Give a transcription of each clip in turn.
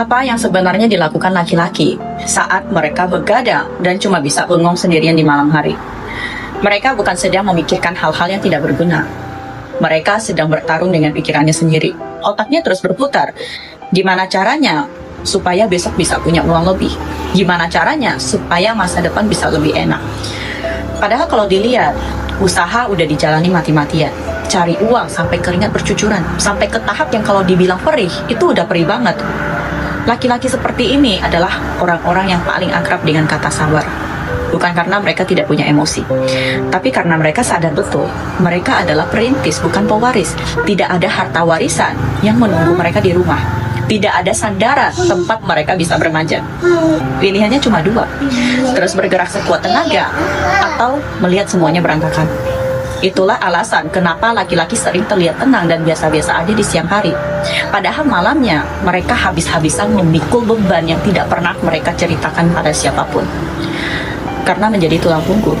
Apa yang sebenarnya dilakukan laki-laki saat mereka begadang dan cuma bisa bengong sendirian di malam hari? Mereka bukan sedang memikirkan hal-hal yang tidak berguna. Mereka sedang bertarung dengan pikirannya sendiri. Otaknya terus berputar. Gimana caranya supaya besok bisa punya uang lebih? Gimana caranya supaya masa depan bisa lebih enak? Padahal kalau dilihat, usaha udah dijalani mati-matian. Cari uang sampai keringat bercucuran. Sampai ke tahap yang kalau dibilang perih, itu udah perih banget. Laki-laki seperti ini adalah orang-orang yang paling akrab dengan kata sabar. Bukan karena mereka tidak punya emosi, tapi karena mereka sadar betul, mereka adalah perintis, bukan pewaris. Tidak ada harta warisan yang menunggu mereka di rumah. Tidak ada sandaran tempat mereka bisa bermanjat. Pilihannya cuma dua, terus bergerak sekuat tenaga, atau melihat semuanya berantakan. Itulah alasan kenapa laki-laki sering terlihat tenang dan biasa-biasa aja di siang hari. Padahal malamnya, mereka habis-habisan memikul beban yang tidak pernah mereka ceritakan pada siapapun. Karena menjadi tulang punggung,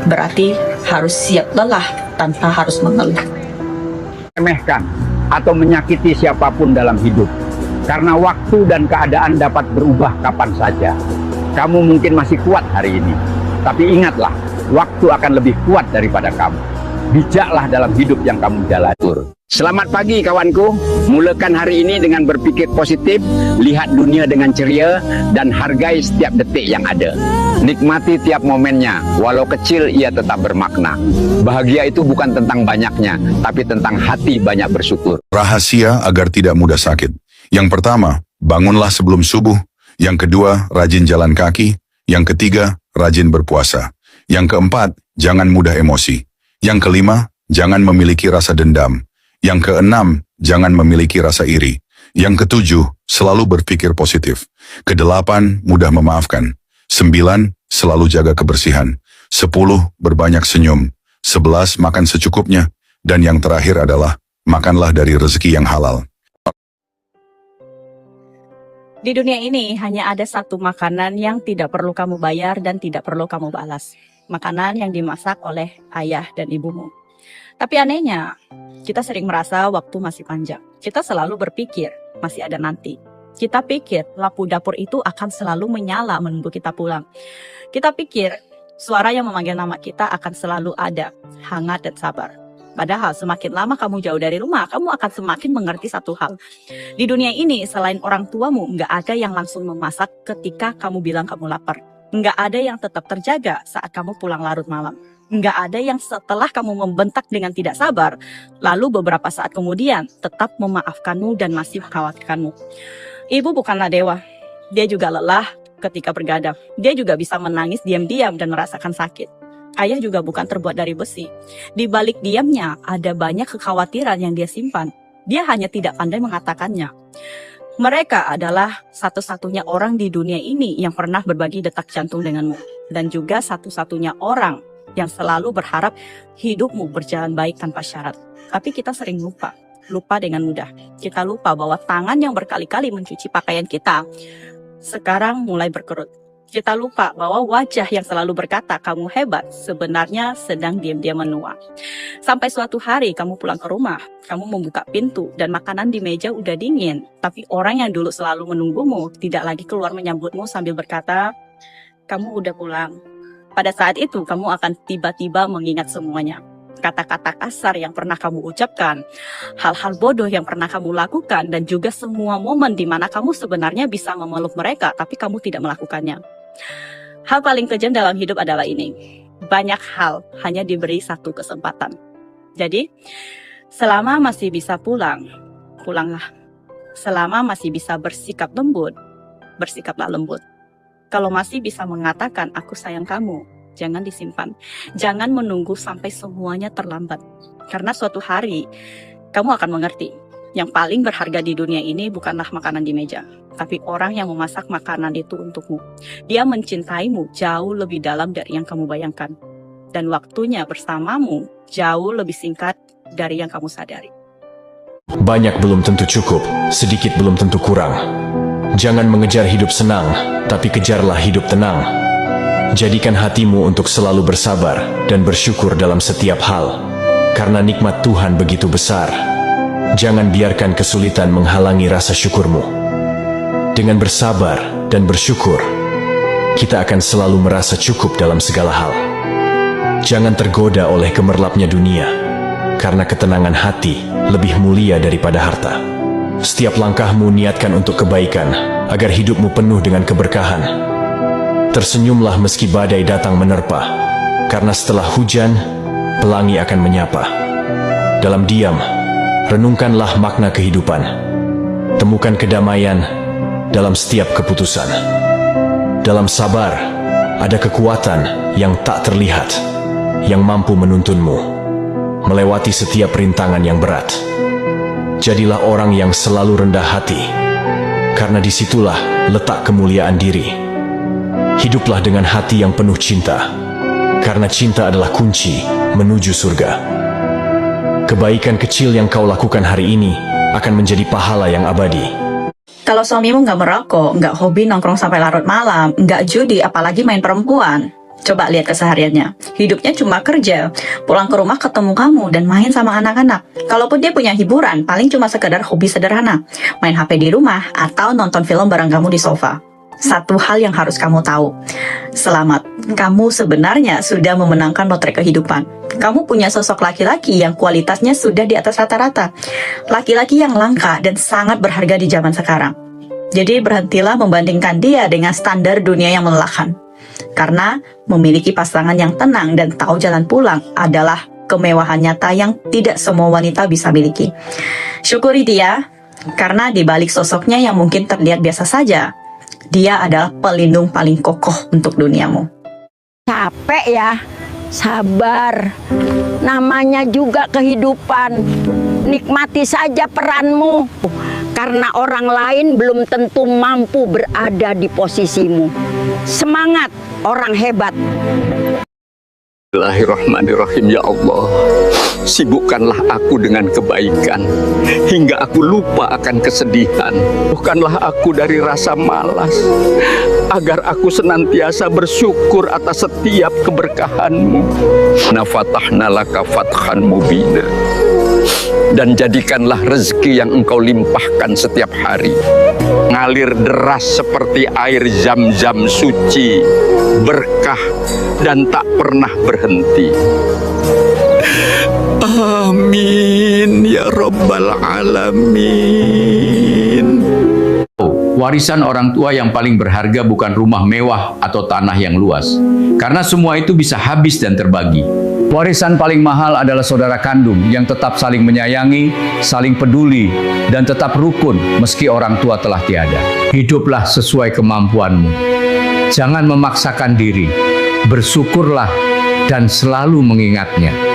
berarti harus siap lelah tanpa harus mengeluh. Remehkan atau menyakiti siapapun dalam hidup. Karena waktu dan keadaan dapat berubah kapan saja. Kamu mungkin masih kuat hari ini, tapi ingatlah, waktu akan lebih kuat daripada kamu. Bijaklah dalam hidup yang kamu jalani. Selamat pagi kawanku, mulakan hari ini dengan berpikir positif, lihat dunia dengan ceria, dan hargai setiap detik yang ada. Nikmati tiap momennya, walau kecil ia tetap bermakna. Bahagia itu bukan tentang banyaknya, tapi tentang hati banyak bersyukur. Rahasia agar tidak mudah sakit. Yang pertama, bangunlah sebelum subuh. Yang kedua, rajin jalan kaki. Yang ketiga, rajin berpuasa. Yang keempat, jangan mudah emosi. Yang kelima, jangan memiliki rasa dendam. Yang keenam, jangan memiliki rasa iri. Yang ketujuh, selalu berpikir positif. Kedelapan, mudah memaafkan. 9, selalu jaga kebersihan. 10, berbanyak senyum. 11, makan secukupnya. Dan yang terakhir adalah, makanlah dari rezeki yang halal. Di dunia ini hanya ada satu makanan yang tidak perlu kamu bayar dan tidak perlu kamu balas. Makanan yang dimasak oleh ayah dan ibumu. Tapi anehnya, kita sering merasa waktu masih panjang. Kita selalu berpikir, masih ada nanti. Kita pikir lampu dapur itu akan selalu menyala menunggu kita pulang. Kita pikir suara yang memanggil nama kita akan selalu ada, hangat dan sabar. Padahal semakin lama kamu jauh dari rumah, kamu akan semakin mengerti satu hal. Di dunia ini, selain orang tuamu, nggak ada yang langsung memasak ketika kamu bilang kamu lapar. Nggak ada yang tetap terjaga saat kamu pulang larut malam. Nggak ada yang setelah kamu membentak dengan tidak sabar, lalu beberapa saat kemudian tetap memaafkanmu dan masih mengkhawatirkanmu. Ibu bukanlah dewa. Dia juga lelah ketika bergadang. Dia juga bisa menangis diam-diam dan merasakan sakit. Ayah juga bukan terbuat dari besi. Di balik diamnya ada banyak kekhawatiran yang dia simpan. Dia hanya tidak pandai mengatakannya. Mereka adalah satu-satunya orang di dunia ini yang pernah berbagi detak jantung denganmu. Dan juga satu-satunya orang yang selalu berharap hidupmu berjalan baik tanpa syarat. Tapi kita sering lupa dengan mudah. Kita lupa bahwa tangan yang berkali-kali mencuci pakaian kita sekarang mulai berkerut. Kita lupa bahwa wajah yang selalu berkata kamu hebat sebenarnya sedang diam-diam menua. Sampai suatu hari kamu pulang ke rumah, kamu membuka pintu dan makanan di meja udah dingin. Tapi orang yang dulu selalu menunggumu tidak lagi keluar menyambutmu sambil berkata, kamu udah pulang. Pada saat itu kamu akan tiba-tiba mengingat semuanya. Kata-kata kasar yang pernah kamu ucapkan, hal-hal bodoh yang pernah kamu lakukan, dan juga semua momen di mana kamu sebenarnya bisa memeluk mereka, tapi kamu tidak melakukannya. Hal paling kejam dalam hidup adalah ini. Banyak hal hanya diberi satu kesempatan. Jadi, selama masih bisa pulang, pulanglah. Selama masih bisa bersikap lembut, bersikaplah lembut. Kalau masih bisa mengatakan aku sayang kamu, jangan disimpan. Jangan menunggu sampai semuanya terlambat. Karena suatu hari, kamu akan mengerti. Yang paling berharga di dunia ini bukanlah makanan di meja, tapi orang yang memasak makanan itu untukmu. Dia mencintaimu jauh lebih dalam dari yang kamu bayangkan. Dan waktunya bersamamu jauh lebih singkat dari yang kamu sadari. Banyak belum tentu cukup, sedikit belum tentu kurang. Jangan mengejar hidup senang, tapi kejarlah hidup tenang. Jadikan hatimu untuk selalu bersabar dan bersyukur dalam setiap hal. Karena nikmat Tuhan begitu besar. Jangan biarkan kesulitan menghalangi rasa syukurmu. Dengan bersabar dan bersyukur, kita akan selalu merasa cukup dalam segala hal. Jangan tergoda oleh gemerlapnya dunia, karena ketenangan hati lebih mulia daripada harta. Setiap langkahmu niatkan untuk kebaikan, agar hidupmu penuh dengan keberkahan. Tersenyumlah meski badai datang menerpa, karena setelah hujan, pelangi akan menyapa. Dalam diam, renungkanlah makna kehidupan. Temukan kedamaian dalam setiap keputusan. Dalam sabar, ada kekuatan yang tak terlihat, yang mampu menuntunmu melewati setiap rintangan yang berat. Jadilah orang yang selalu rendah hati, karena disitulah letak kemuliaan diri. Hiduplah dengan hati yang penuh cinta, karena cinta adalah kunci menuju surga. Kebaikan kecil yang kau lakukan hari ini akan menjadi pahala yang abadi. Kalau suamimu nggak merokok, nggak hobi nongkrong sampai larut malam, nggak judi, apalagi main perempuan, coba lihat kesehariannya. Hidupnya cuma kerja, pulang ke rumah ketemu kamu dan main sama anak-anak. Kalaupun dia punya hiburan, paling cuma sekedar hobi sederhana, main HP di rumah atau nonton film bareng kamu di sofa. Satu hal yang harus kamu tahu, selamat, kamu sebenarnya sudah memenangkan lotre kehidupan. Kamu punya sosok laki-laki yang kualitasnya sudah di atas rata-rata. Laki-laki yang langka dan sangat berharga di zaman sekarang. Jadi berhentilah membandingkan dia dengan standar dunia yang melelahkan. Karena memiliki pasangan yang tenang dan tahu jalan pulang adalah kemewahan nyata yang tidak semua wanita bisa miliki. Syukuri dia, karena di balik sosoknya yang mungkin terlihat biasa saja, dia adalah pelindung paling kokoh untuk duniamu. Capek ya, sabar. Namanya juga kehidupan. Nikmati saja peranmu. Karena orang lain belum tentu mampu berada di posisimu. Semangat, orang hebat. Bismillahirrahmanirrahim. Ya Allah, sibukkanlah aku dengan kebaikan hingga aku lupa akan kesedihan. Bukanlah aku dari rasa malas, agar aku senantiasa bersyukur atas setiap keberkahan-Mu. Nafatahna laka fathan mubina. Dan jadikanlah rezeki yang Engkau limpahkan setiap hari ngalir deras seperti air zam-zam suci, berkah dan tak pernah berhenti. Amin ya Rabbal Alamin. Warisan orang tua yang paling berharga bukan rumah mewah atau tanah yang luas, karena semua itu bisa habis dan terbagi. Warisan paling mahal adalah saudara kandung yang tetap saling menyayangi, saling peduli, dan tetap rukun meski orang tua telah tiada. Hiduplah sesuai kemampuanmu. Jangan memaksakan diri. Bersyukurlah dan selalu mengingatnya.